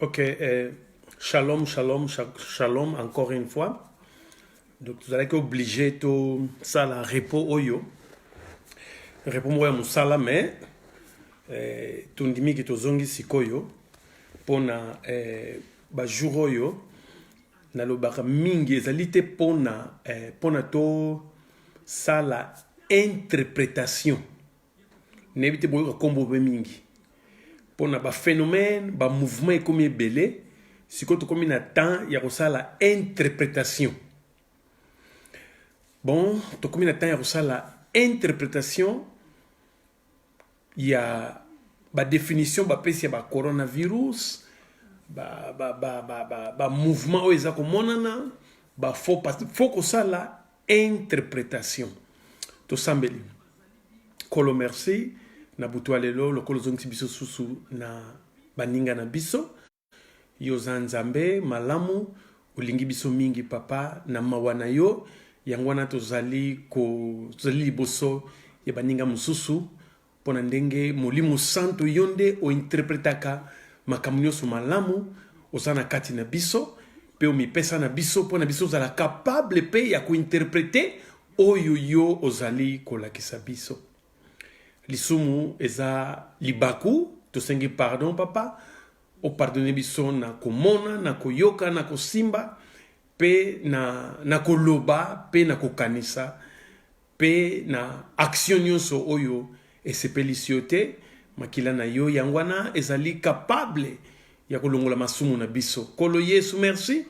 Ok, shalom, shalom, shalom, encore une fois. Donc, vous allez être obligé de ça la repos oyo. Repos moya musala mais tundimi ki tozongi sikoyo pona ba jour oyo na lobaka mingi ezali te pona to sala interprétation. Nebite boyo kombo be mingi. Pona ba phénomène, ba mouvement et comme belé, si quand on na temps, il y a ça la interprétation. Bon, to comme na temps, il y a ça la interprétation, il y a ba définition, ba pesi ba coronavirus, ba mouvement o ezako monana, ba faut que ça la interprétation. To sambeli. Kolo merci. Na butu alelo lokolo zongi biso susu na baninga na biso yo zanzambe malamu ulingi biso mingi papa na mawana yo yangwana tozali liboso ya baninga mususu pona ndenge molimo santo yonde o interpretaka makambo nyonso malamu ozana kati na biso pe omipesa na biso pona biso ozala capable pe ya kointerprete oyo yo ozali kolakisa biso. Lisumu eza libaku, tosengi pardon papa, o pardonner biso na komona, na koyoka, na kosimba, pe na koloba, pe na kokanisa, pe na action nyonso oyo esepelisi te, makila na yo yangwana ezali capable ya kolongola masumu na biso. Kolo Yesu merci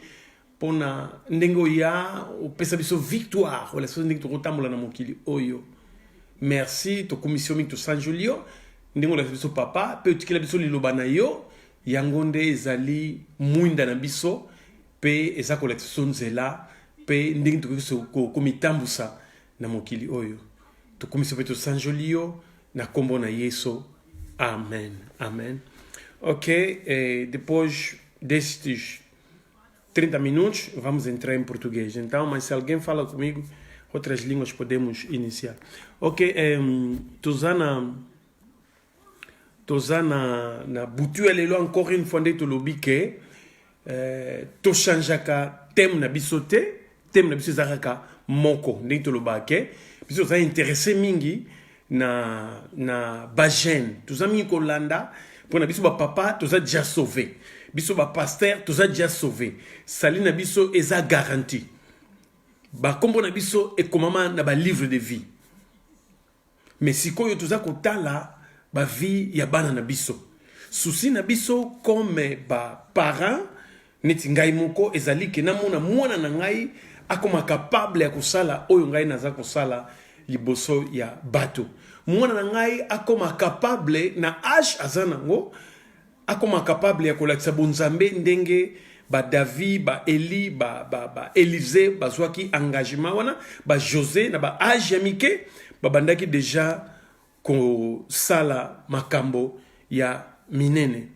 pona ndengo ya opesa biso victoire, wala so ndenge tokotambola na mokili oyo. Merci to commission mi to San Julio ndingo la biso papa pe utikila biso liloba na yo yangonde ezali muinda na biso pe eza collection nzela pe ndingo to biso komitambusa na mokili oyo to commission pe to San Julio na kombo na Yesu. Amen. Amen. Ok, depois destes 30 minutos vamos entrar em português. Então, mas se alguém fala comigo outras línguas podemos iniciar. Ok, tozana na butu elelo encore une fois ndeto lobi ke to changeaka thème na biso ezaka moko ndeto loba ke biso za intéressé mingi na bagène toza mingi kolanda pona biso ba papa toza déjà sauvé biso ba pasteur toza déjà sauvé sali na biso eza garantie. Ba kombo na biso e komama na ba livre de vie. Mais sikoyo toza kotala ba vie ya bana na biso. Souci na biso comme ba parents neti ngai moko ezali ke na mwana na ngai akoma capable ya kosala oyo ngai naza kosala liboso ya bato. Mwana na ngai akoma capable na âge azanango akoma capable ya kolakisa bonzambe ndenge ba David, ba Eli, ba Élisée, ba zwaki engagement wana, ba José na ba âge ya mike, ba bandaki déjà ko sala makambo ya minene.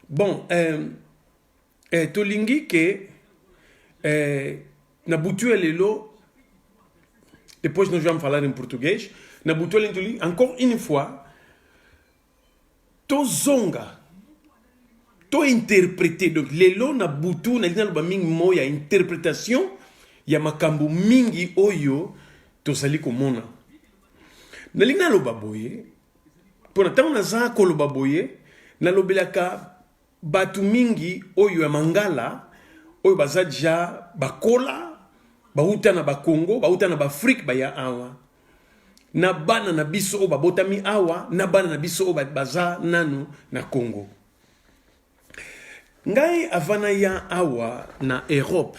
Bon, tolingi ke na butu elelo depois nós vamos falar em português, na butu elelo encore une fois tozonga to interpréter donc lelo na butu na lina loba mingi moya interprétation ya makambo mingi oyo tozali komona na lina loba boye pona tango naza koloba boye na lobelaka batu mingi oyo ya mangala oyo baza ja bakola bauta na bakongo bauta na baafrike baya awa na bana na biso oyo babotami awa na bana na biso oyo baza nanu na Congo. Ngai avana ya awa na Europe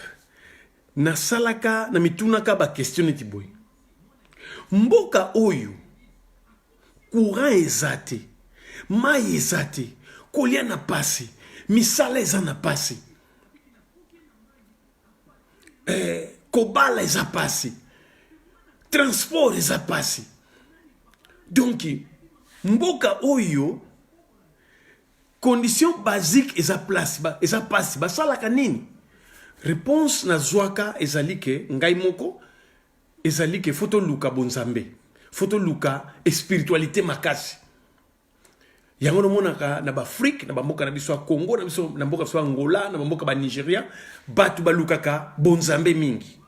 na salaka na mitunaka ba question eti boy. Mboka oyo courant ezate, mai ezate, kolia na pasi, misala eza na pasi. Kobala eza pasi. Transport eza pasi. Donc mboka oyo condition basique eza place eza pasi basalaka nini? Réponse na zwaka ezali ke ngai moko ezali ke foto luka bonzambe foto luka spiritualité makasi yango no monaka na ba Afrique na bamboka na biso ya Congo na biso na mboka so Angola na bamboka ba Nigeria batu balukaka bonzambe mingi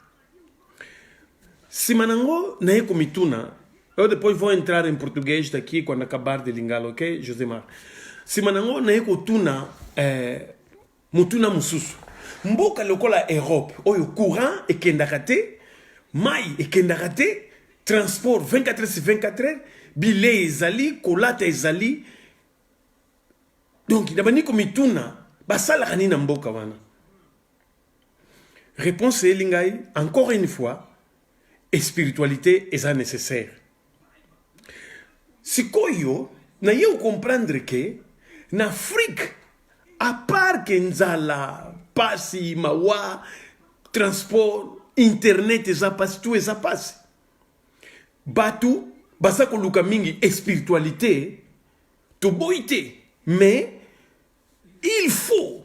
simanango na yeko mituna. Eu depois vou entrar em português daqui quando acabar de lingalo, ok, Josemar? Simanango na yeko tuna mutuna mususu mboka lokola Europe oyo courant ekendaka te, mai ekendaka te, transport 24 sur 24 heures, billet ezali, kolata ezali. Donc nabani ko mituna basalaka nini na mboka wana? Réponse elingai encore une fois, spiritualité est nécessaire. Sikoyo na yeo comprendre que na Afrique à part que nzala pasi mawa transport internet eza pasi tout eza pasi batu basa ko luka mingi spiritualité to boite mais il faut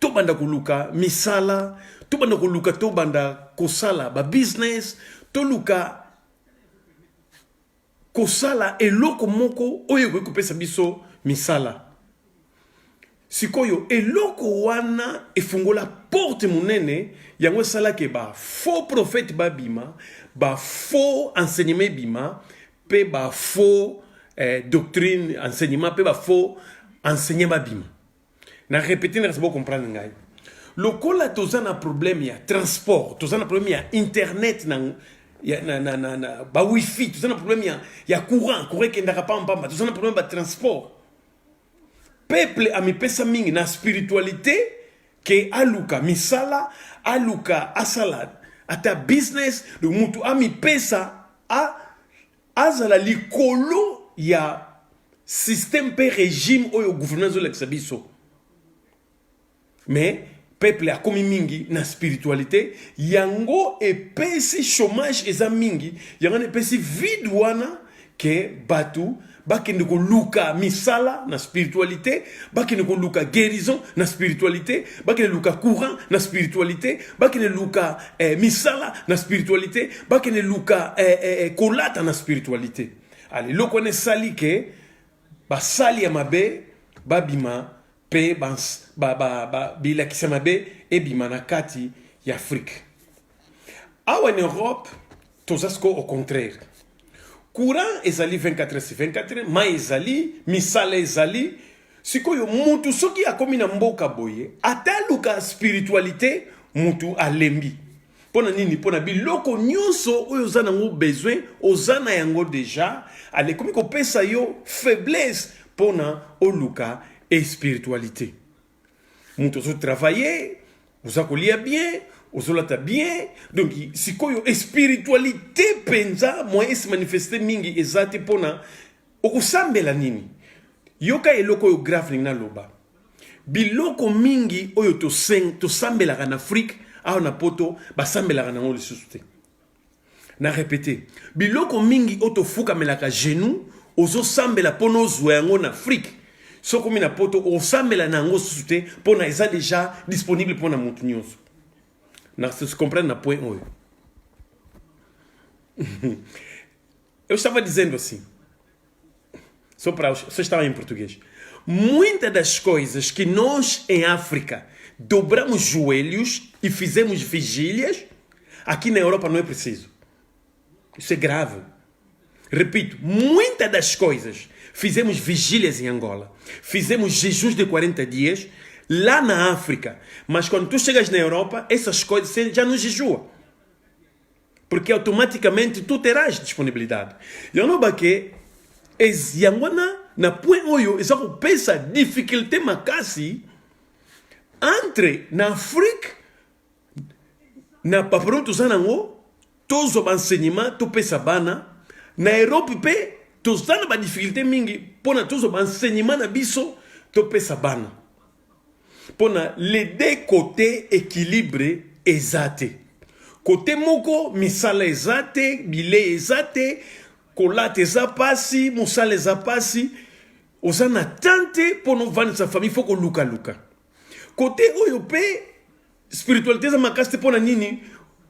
to banda ko luka misala to banda ko luka to banda ko sala ba business to luka kosala eloko moko oyo ko kopesa biso misala. Sikoyo eloko wana efungola porte munene yango sala ke ba faux prophète babima, ba faux enseignement bima, pe ba faux doctrine enseignement, pe ba faux enseignement babima. Na répéter na sabo comprendre ngai. Lokola tozana problème ya transport, tozana problème ya internet na ba wifi, tozana problème ya courant qui ndaka pamba, tozana problème ba transport. Peuple a mi pesa mingi na spiritualité ke aluka misala, aluka asala, ata business, le mutu a mi pesa azala likolo ya système pe régime oyo gouvernance de l'exabiso. Mais peuple a komi mingi na spiritualité yango epesi chômage eza mingi yango epesi vide wana ke batu bakende ko luka misala na spiritualité, bakende ko luka guérison na spiritualité, bakende luka courant na spiritualité, bakende luka misala na spiritualité, bakende luka kolata na spiritualité. Allez, lokone sali ke ba sali ya mabe babima pe bila kisema be ebima na kati ya Afrique. Awa en Europe tozasko au contraire. Courant ezali 24 sur 24, mai ezali, misala ezali. Sikoyo mutu soki akomi na mboka boye, ataluka spiritualité mutu alembi. Pona nini pona biloko nyonso oyo zana ngo besoin, ozana yango déjà, ale komi ko pesa yo faiblesse pona oluka et spiritualité. Mutu zo travailler, oza kolia bien, ozolata bien. Donc sikoyo spiritualité penza moye se manifester mingi ezate pona okusambela nini. Yoka eloko yo grave na loba. Biloko mingi oyo to sambela en Afrique, a na poto basambela na ngolo susute. Na répéter. Biloko mingi oto fuka melaka genou, ozo sambela pono zwengo na Afrique. Soko mina poto osambela na ngolo susute pona eza déjà disponible pona mutu nyonso. Na se comprendre na point oyo. Eu estava dizendo assim, só estava em português. Muitas das coisas que nós em África dobramos joelhos e fizemos vigílias, aqui na Europa não é preciso. Isso é grave. Repito, muitas das coisas fizemos vigílias em Angola, fizemos jejuns de 40 dias lá na África, mas quando tu chegas na Europa, essas coisas você já não jejua. Porque automaticamente tu terás disponibilidade. Eu não baque yangwana na point oyo ezako pesa difficulté makasi entre na Afrique na papronto zanango tozo enseignement to pesa bana na Europe pe tozana ba difficulté mingi pona tozo enseignement na biso to pesa bana. Pona les deux côtés équilibrés ezate. Côté moko misala ezate, bile ezate, kolate ezapasi, musala ezapasi, ozana tante pono vani sa famille foko luka luka. Côté oyo pe spiritualité za makaste pona nini,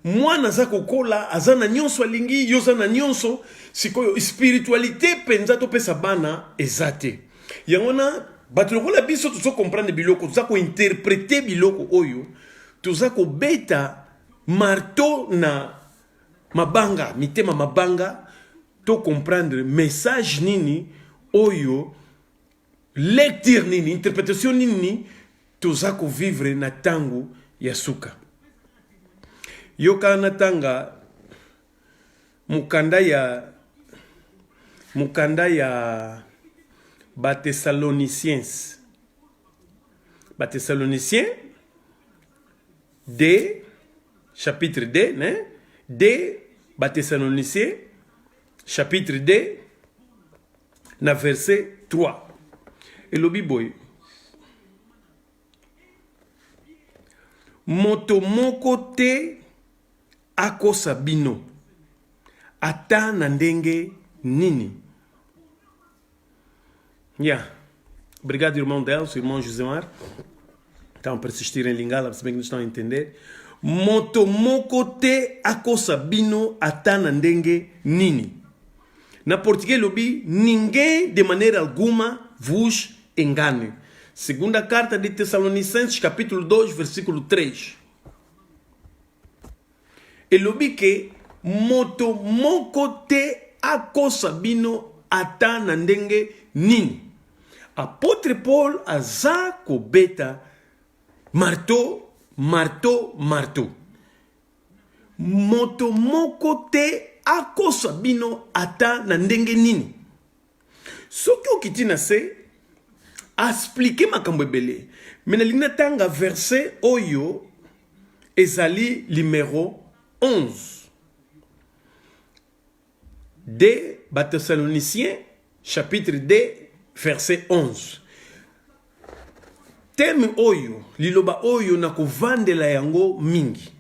mwana za kokola azana nyonso alingi, yozana nyonso, sikoyo spiritualité penza to pesa bana ezate. Yangona batuloko la biso tout ça comprendre biloko, tout ça ko interpréter biloko oyo, tout ça ko beta marteau na mabanga, mitema mabanga, to comprendre message nini oyo, lecture nini, interprétation nini, tout ça ko vivre na tango ya suka. Yoka na tanga mukanda ya Thessaloniciens. Thessaloniciens D, chapitre D, né? D, Thessaloniciens, chapitre D, na verset 3. Et le Bible, moto moko te akosa bino, ata na ndenge nini. Obrigado, irmão Delcio, irmão Josemar. Estão a persistir em Lingala, se bem que não estão a entender. Moto moko te akosa bino ata na ndenge nini. Na português, lobi, ninguém de maneira alguma vos engane. Segunda carta de Tessalonicenses, capítulo 2, versículo 3. E lobi que moto moko te akosa bino ata na ndenge nini. Apôtre Paul aza kobeta marteau. Moto moko te akosa bino ata na ndenge nini. Soki okiti na se, explique makambo ebele. Mais na tanga verset oyo ezali numéro 11. De Thessaloniciens, chapitre 2, verset 11. Teme oyo, liloba oyo na kovandela yango mingi.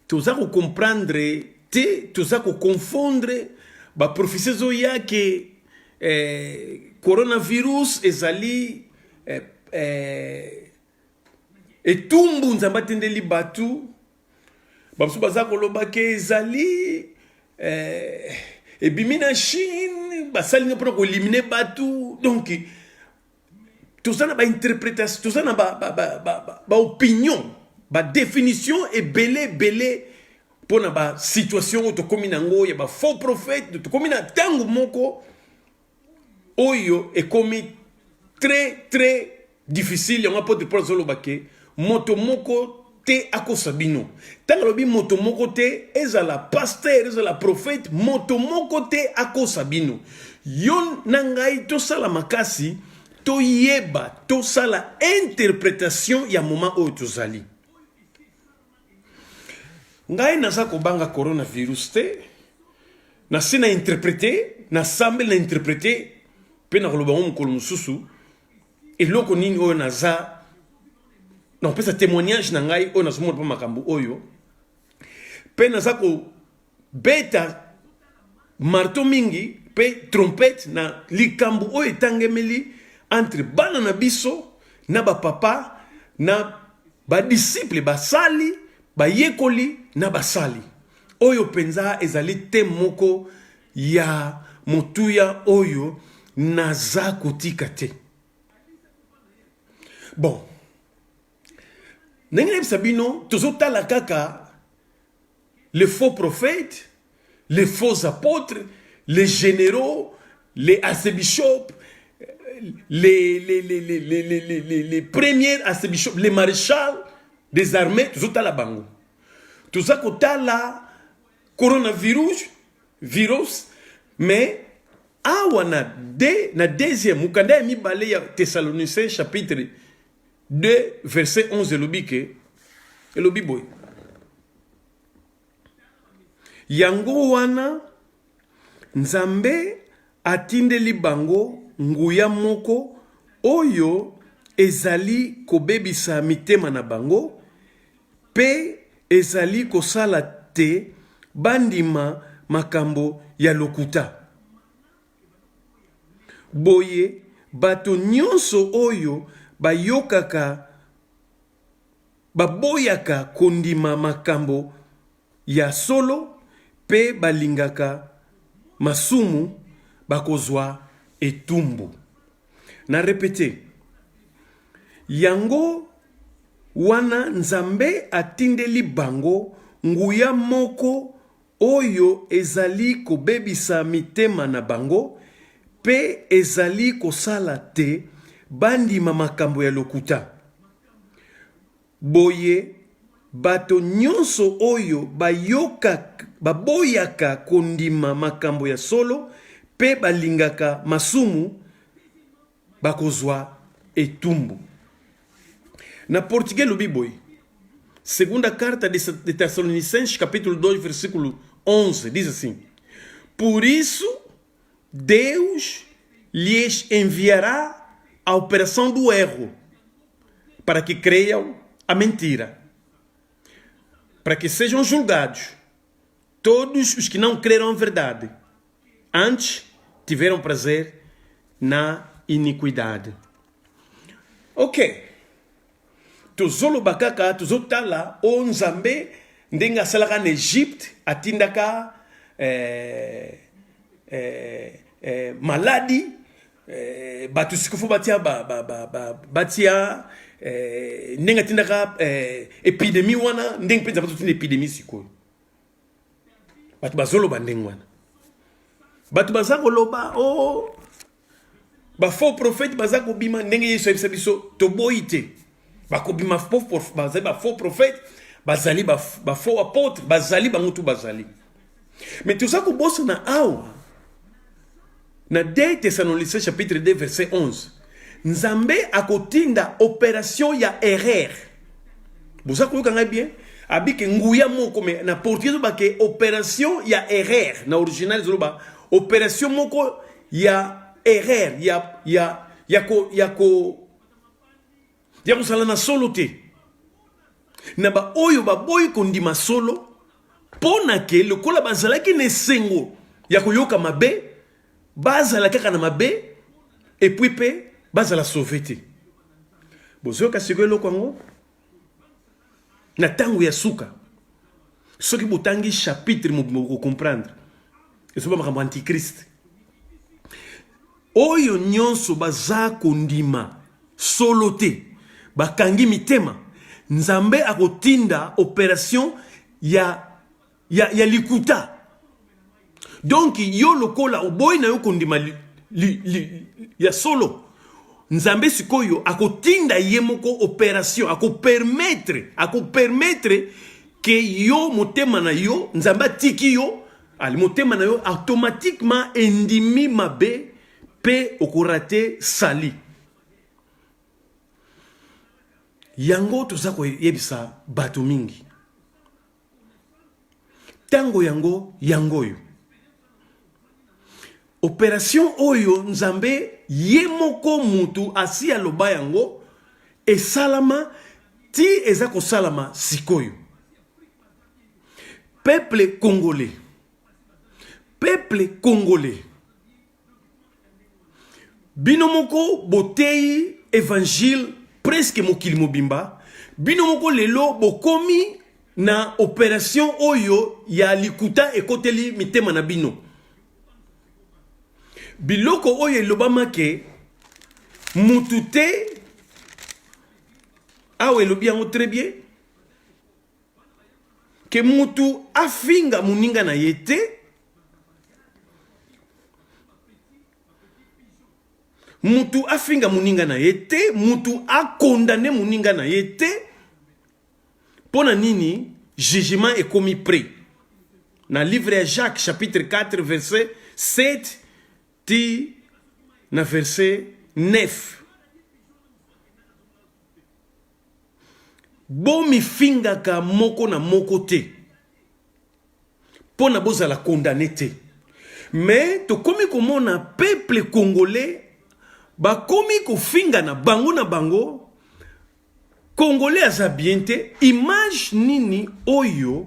Toza ko comprendre te, toza ko confondre ba prophéties oya ke coronavirus ezali etumbu nzamba tendeli batu. Babusu baza koloba ke ezali ebimi na Chine, basali nga pona ko eliminer batu. Donc tout ça na ba interprétation, tout ça na ba opinion, ba définition et belé pona ba situation to komi nango ya ba faux prophète, to komi na tango moko oyo e komi très difficile. Yango apôtre Paul zoloba ke moto moko te akosa bino. Tango lobi moto moko te ezala pasteur, ezala prophète, moto moko te akosa bino. Yon nangai to sala makasi, to yeba, to sala interprétation ya moment oyo tozali. Ngai naza kobanga coronavirus te, na se na interpréter, na sambe na interpréter, pe na koloba mokolo mosusu, eloko nini oyo naza non, pesa témoignage na ngai oyo nazomona pa makambo oyo. Pe naza ko beta marteau mingi pe trompette na likambo oyo etangemeli entre bana na biso na ba papa na ba disciple basali ba yekoli na basali. Oyo penza ezali te moko ya motuya oyo naza kotika te. Bon, Nengne Sabino, tozota la kaka, les faux prophètes, les faux apôtres, les généraux, les archbishops, les premiers archbishops, les maréchals des armées, tozota la bango. Tozakota la coronavirus, mais awa na deuxième, mukanda mi balé ya Thessaloniciens chapitre 2, verset 11, et le boy. Yango wana, nzambe atindeli bango nguya moko, oyo ezali kobebisa mitema na bango, pe ezali kosala te bandima makambo ya lokuta. Boye, bato nyonso oyo, baboyaka kondima makambo ya solo pe balingaka masumu bakozwa etumbu. Na répété. Yango wana nzambe atindeli bango nguya moko oyo ezali kobebisa mitema na bango pe ezali kosala te bandima makambo ya lokuta. Boye bato nyonso oyo baboyaka kondima makambo ya solo pe balingaka masumu bakozwa etumbu. Na portugais lobi boy. Segunda carta de Tessalonicenses, capítulo 2, versículo 11, diz assim: Por isso, Deus lhes enviará a operação do erro, para que creiam a mentira, para que sejam julgados todos os que não creram a verdade, antes tiveram prazer na iniquidade. Ok. Tuzolo bakaka, tuzotala, o nzambe, ndenga salaka na Egypte, atindaka maladi, batu sikofu batia, ndenga atindaka epidemie wana, ndenga penza batu tinda epidemie sikoyo. Batu bazolo bandenga wana. Batu bazako loba, oh, ba faux prophète bazako bima, ndenga yesu ebisa biso, toboite. Bakobima faux prophète, bazali ba faux apôtre, bazali bangutu bazali. Mais tout ça ko bossa na awa. Na 2 Thessaloniciens chapitre 2 verset 11. Nzambe akotinda opération ya erreur. Boza ko kanga bien, abike nguya moko me na portugais ba ke opération ya erreur, na original zoloba opération moko ya erreur, ya kusala na solo te. Na ba oyo ba boy kondima solo pona ke lokola bazalaki ne sengo ya koyoka mabe bazala kaka na mabe et puis pe bazala sauver te. Bozoka sigelo kwango na tango ya suka soki botangi chapitre mo comprendre eso ba makambo antichrist oyo nyonso baza kondima solo te bakangi mitema nzambe akotinda opération ya likuta. Donc yo lokola oboy na yo kondima ya solo nzambe sikoyo akotinda ye moko opération akopermettre que yo motema na yo nzambe atiki yo ali motema na yo automatiquement endimi mabe pe okorate sali. Yango toza ko yebisa bato mingi. Tango yangoyo. Opération oyo nzambe yemoko mutu asi aloba yango esalama ti ezako salama sikoyo. Peuple congolais. Binomoko botei évangile presque mokili mobimba. Binomoko lelo bokomi na opération oyo ya likuta ekoteli mitema na bino. Biloko oyo elobama ke mutute awe elobi yango très bien ke mutu afinga muninga na yete mutu afinga muninga na yete mutu akondane muninga na yete pona nini jugement ekomi prêt na livre ya Jacques chapitre 4 verset 7 ti na verset 9. Bomi fingaka moko na moko te pona bozala condamné te. Mais tokomi komona peuple congolais bakomi kofinga na bango congolais aza bien te. Image nini oyo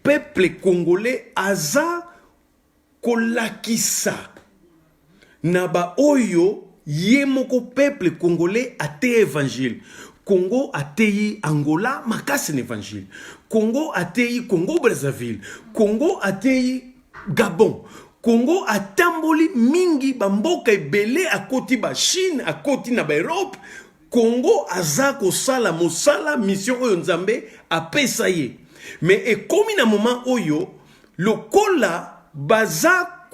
peuple congolais aza kolakisa na ba oyo yemoko peuple congolais ate évangile. Congo atei Angola makasi na évangile. Congo atei Congo Brazzaville. Congo atei Gabon. Congo atamboli mingi bamboka ebele akoti ba Chine akoti na ba Europe. Congo azako sala mosala mission oyo nzambe apesa ye. Mais ekomi na moment oyo lokola baza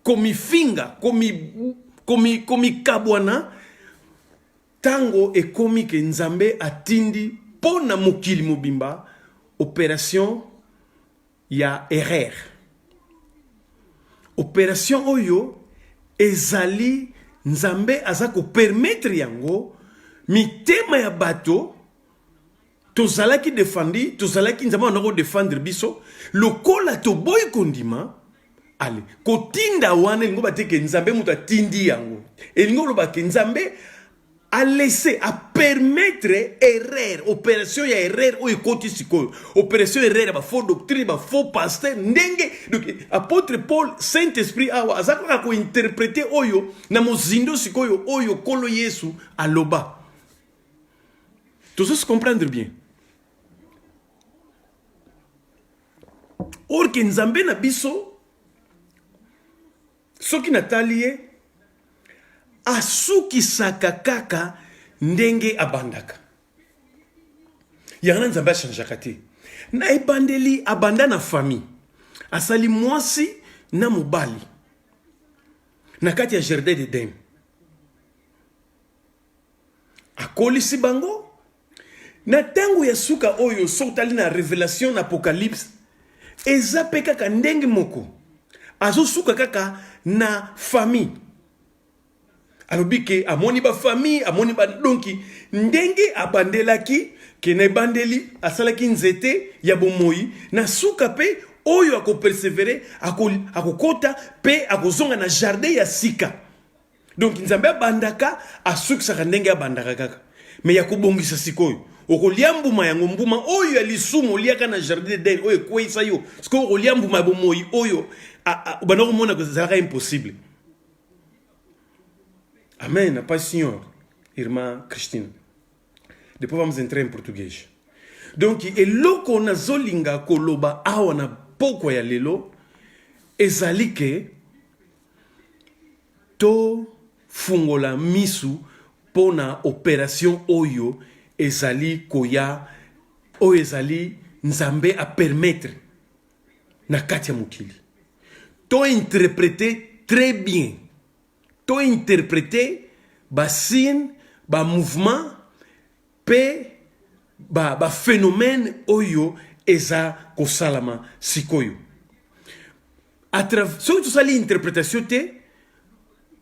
komi finga komi kabwana tango ekomi ke nzambe atindi pona mokili mobimba opération ya erreur. Opération oyo ezali nzambe azako permettre yango mitema ya bato tozalaki defendi tozalaki nzambe onako défendre biso lokola toboyi kondima ale kotinda wana elingo bateke nzambe mutu atindi yango elingo lobake nzambe a laissé, à permettre erreur, opération ya erreur ou ekoti sikoyo, opération erreur ba faux doctrine, ba faux pasteur, ndenge. Donc apôtre Paul, Saint-Esprit awa azaka ko interpréter oyo na mozindo sikoyo oyo kolo Yesu aloba. Tout ça se comprendre bien. Or que nzambe na biso soki natalie asukisaka kaka ndenge abandaka. Yana nzambe changeaka te. Na ebandeli abanda na famille. Asali mwasi na mobali. Na kati ya jardin d'Eden. Akolisi bango. Na tango ya suka oyo sotali na révélation na apocalypse. Eza pe kaka ndenge moko. Azo suka kaka na famille. Alobi ke amoni ba famille, amoni ba donki ndenge abandelaki ke na bandeli asalaki nzete ya bomoi na suka pe oyo ako persévérer akokota pe akozonga na jardin ya sika. Donc nzambe bandaka asukisaka ndenge abandaka kaka. Mais ya kobongisa sikoyo okoliambuma yango mbuma oyo ya lisumu oliaka na jardin d'Eden oyo kwesa yo siko okoliambuma bomoi oyo banako mona ko zalaka impossible. Amen, paz Senhor, irmã Cristina. Depois vamos entrar em português. Donc, eloko na zolinga koloba awa na poko ya lelo, ezali ke to fungola misu pona opération oyo ezali koya o ezali nzambe a permettre na kati ya mokili. To interpréter très bien. To interpréter ba signe, ba mouvement, pe ba phénomène oyo eza kosalama sikoyo. À travers ce que sali interprétation te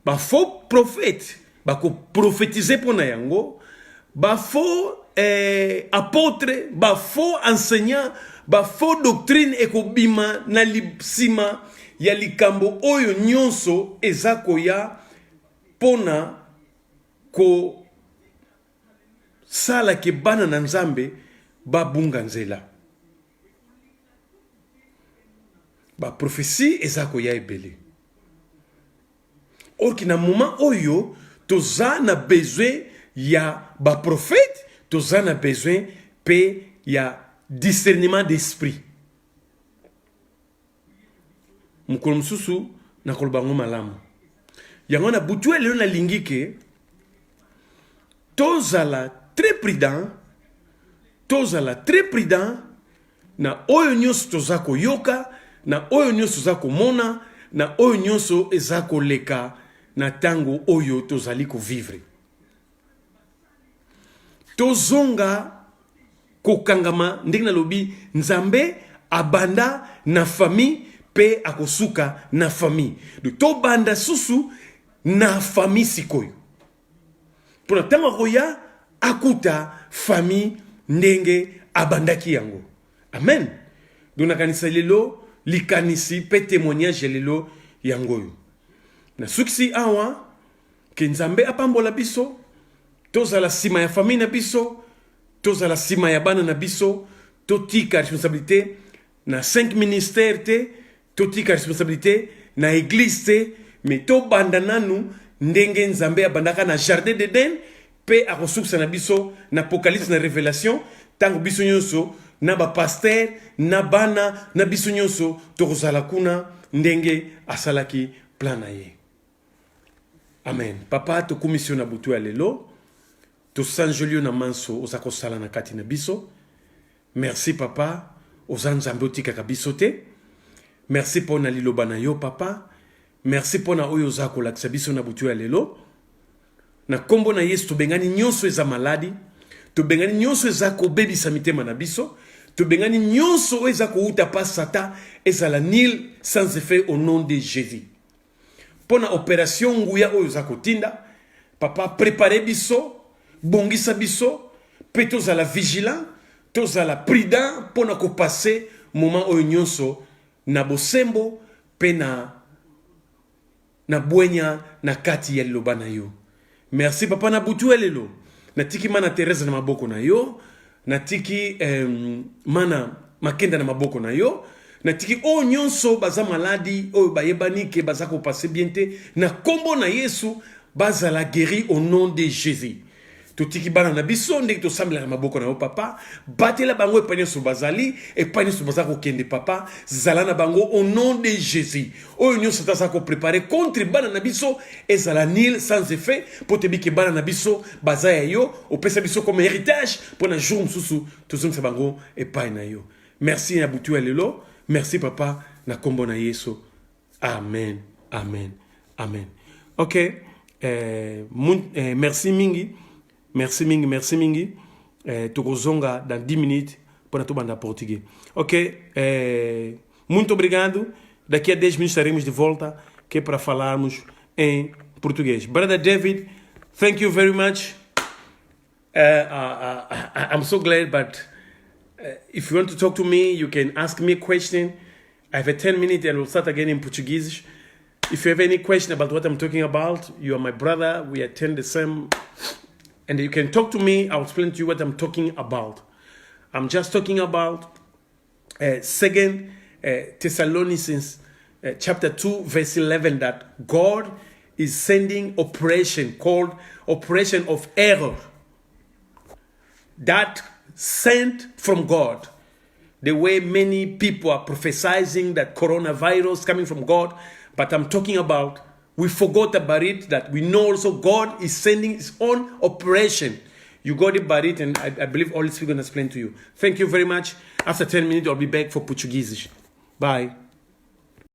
ba faux prophète, ba ko prophétiser pona yango, ba faux apôtre, ba faux enseignant, ba faux doctrine ekobima na lipsima ya likambo oyo nyonso eza koya pona ko sala ke bana na nzambe babunga nzela. Ba prophétie ezako ya ebele. Or ki na moment oyo toza na besoin ya ba prophète, toza na besoin pe ya discernement d'esprit. Mukolo mususu na kolobango malamu. Yango na butu elelo na lingike tozala très prudent na oyo nyonso toza koyoka na oyo nyonso toza komona na oyo nyonso eza koleka na tango oyo tozali kovivre. Tozonga kokangama ndenge nalobi nzambe abanda na famille pe akosuka na famille. To banda susu na famille sikoyo. Pona tango koya akuta famille ndenge abandaki yango. Amen. Dona kanisa lelo likanisi pe témoignage lelo yangoyo. Na suksi awa ke nzambe apambola biso tozala sima ya famille na biso tozala sima ya bana na biso totika responsabilité na 5 ministères te totika responsabilité na église te mais to banda nanu ndenge nzambe abandaka na jardin d'Eden pe akosukisa na biso na apocalypse na révélation tango biso nyonso na bapaster na bana na biso nyonso tokozala kuna ndenge asalaki plan na ye. Amen. Papa tokumisi yo na butu ya lelo tosanjoli yo na manso oza kosala na kati na biso. Merci papa oza nzambe otikaka biso te. Merci mpona liloba na yo papa. Merci mpona oyo oza kolakisa biso na butu ya lelo. Na kombo na Yesu tobengani nyonso eza maladi, tobengani nyonso eza kobebisa mitema na biso, tobengani nyonso eza kouta pa sata ezala nil sans effet au nom de Jésus. Pona opération nguya oyo eza kotinda, papa préparez biso, bongisa biso, pe tozala vigilant, tozala prudent pona ko passer moment oyo nyonso na bosembo pe na bwenya na kati ya liloba na yo. Merci papa na butu elelo. Natiki mana Teresa na maboko na yo. Natiki mana Makenda na maboko na yo. Natiki o nyonso baza maladi o bayebani ke baza ko passer bien te na kombo na Yesu baza la guéri au nom de Jésus. Totiki bana na biso ndenge to sambela na maboko na yo papa, batela bango epanye so bazali epanye so bazako kende papa, zala na bango au nom de Jésus. Oyo nyonso taza ko préparer contre bana na biso ezala nil sans effet pour te biki bana na biso bazaya yo opesa biso comme héritage pour na jour mususu tozongisa bango epanye na yo. Merci na butu ya lelo, merci papa na kombo na Yesu. Amen. Amen. Amen. OK. Merci mingi. Merci mingi. Tokozonga dans 10 minutes para tu banda português. Ok? Muito obrigado. Daqui a 10 minutos estaremos de volta que é para falarmos em português. Brother David, thank you very much. I'm so glad, but if you want to talk to me, you can ask me a question. I have a 10 minutes and we'll start again in Portuguese. If you have any question about what I'm talking about, you are my brother. We attend the same... And you can talk to me. I'll explain to you what I'm talking about. I'm just talking about 2 Thessalonians chapter 2, verse 11, that God is sending operation called operation of error. That sent from God. The way many people are prophesying that coronavirus coming from God. But I'm talking about we forgot about it, that we know also God is sending his own operation. You got it about it, and I believe all this we're going to explain to you. Thank you very much. After 10 minutes, I'll be back for Portuguese. Bye.